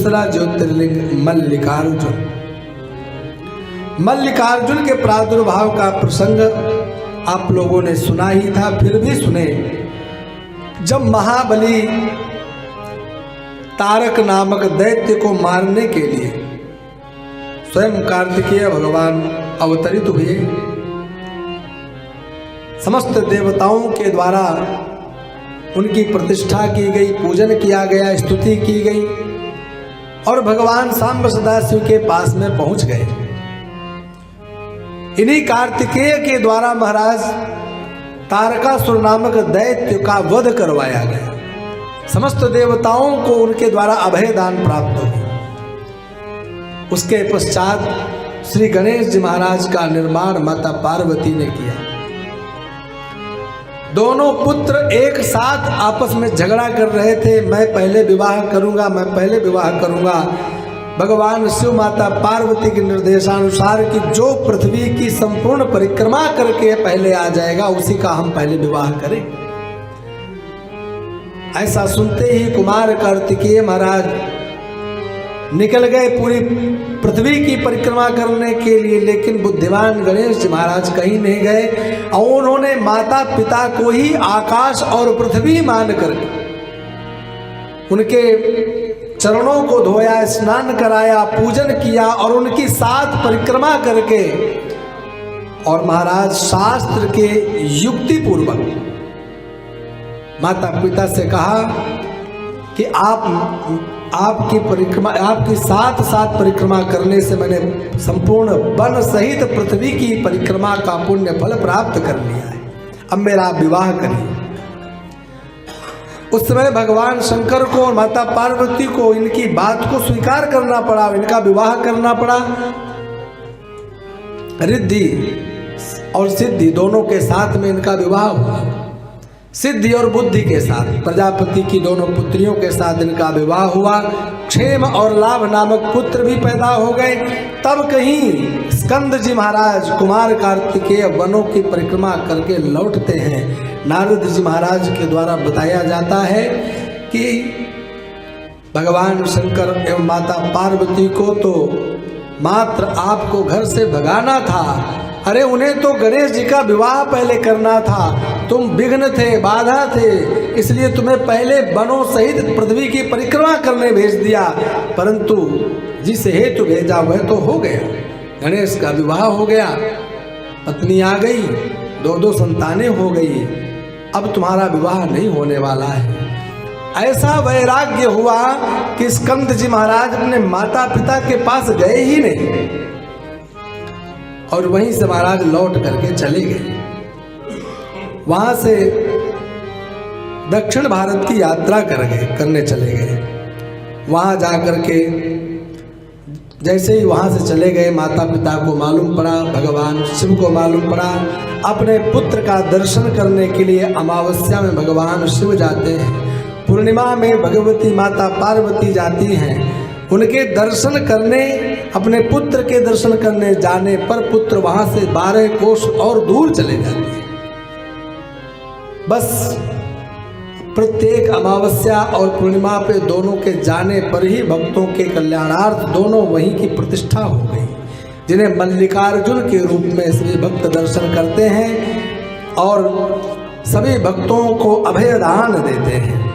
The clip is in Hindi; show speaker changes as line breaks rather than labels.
दूसरा ज्योतिर्लिंग मल्लिकार्जुन। मल्लिकार्जुन के प्रादुर्भाव का प्रसंग आप लोगों ने सुना ही था, फिर भी सुने। जब महाबली तारक नामक दैत्य को मारने के लिए स्वयं कार्तिकेय भगवान अवतरित हुए, समस्त देवताओं के द्वारा उनकी प्रतिष्ठा की गई, पूजन किया गया, स्तुति की गई और भगवान सांब सदाशिव के पास में पहुंच गए। इन्हीं कार्तिकेय के द्वारा महाराज तारकासुर नामक दैत्य का वध करवाया गया। समस्त देवताओं को उनके द्वारा अभय दान प्राप्त हो। उसके पश्चात श्री गणेश जी महाराज का निर्माण माता पार्वती ने किया। दोनों पुत्र एक साथ आपस में झगड़ा कर रहे थे, मैं पहले विवाह करूंगा, मैं पहले विवाह करूंगा। भगवान शिव माता पार्वती के निर्देशानुसार कि जो पृथ्वी की संपूर्ण परिक्रमा करके पहले आ जाएगा उसी का हम पहले विवाह करें। ऐसा सुनते ही कुमार कार्तिकेय महाराज निकल गए पूरी पृथ्वी की परिक्रमा करने के लिए, लेकिन बुद्धिमान गणेश जी महाराज कहीं नहीं गए और उन्होंने माता पिता को ही आकाश और पृथ्वी मानकर उनके चरणों को धोया, स्नान कराया, पूजन किया और उनकी साथ परिक्रमा करके और महाराज शास्त्र के युक्ति पूर्वक माता पिता से कहा कि आपकी परिक्रमा, आपकी साथ साथ परिक्रमा करने से मैंने संपूर्ण वन सहित पृथ्वी की परिक्रमा का पुण्य फल प्राप्त कर लिया है, अब मेरा विवाह करिए। उस समय भगवान शंकर को और माता पार्वती को इनकी बात को स्वीकार करना पड़ा, इनका विवाह करना पड़ा। रिद्धि और सिद्धि दोनों के साथ में इनका विवाह हुआ। सिद्धि और बुद्धि के साथ प्रजापति की दोनों पुत्रियों के साथ इनका विवाह हुआ। क्षेम और लाभ नामक पुत्र भी पैदा हो गए। तब कहीं स्कंद जी महाराज कुमार कार्तिकेय वनों की परिक्रमा करके लौटते हैं। नारद जी महाराज के द्वारा बताया जाता है कि भगवान शंकर एवं माता पार्वती को तो मात्र आपको घर से भगाना था, अरे उन्हें तो गणेश जी का विवाह पहले करना था, तुम विघ्न थे, बाधा थे, इसलिए तुम्हें पहले वनों सहित पृथ्वी की परिक्रमा करने भेज दिया, परंतु जिस हेतु भेजा वह तो हो गया। गणेश का विवाह हो गया, पत्नी आ गई, दो संतानें हो गई, अब तुम्हारा विवाह नहीं होने वाला है। ऐसा वैराग्य हुआ कि स्कंद जी महाराज अपने माता पिता के पास गए ही नहीं और वहीं से महाराज लौट करके चले गए। वहां से दक्षिण भारत की यात्रा करने चले गए। वहां जाकर के जैसे ही वहां से चले गए, माता पिता को मालूम पड़ा, भगवान शिव को मालूम पड़ा। अपने पुत्र का दर्शन करने के लिए अमावस्या में भगवान शिव जाते हैं, पूर्णिमा में भगवती माता पार्वती जाती हैं। उनके दर्शन करने, अपने पुत्र के दर्शन करने जाने पर पुत्र वहां से 12 कोस और दूर चले जाते हैं। बस प्रत्येक अमावस्या और पूर्णिमा पे दोनों के जाने पर ही भक्तों के कल्याणार्थ दोनों वहीं की प्रतिष्ठा हो गई, जिन्हें मल्लिकार्जुन के रूप में सभी भक्त दर्शन करते हैं और सभी भक्तों को अभय दान देते हैं।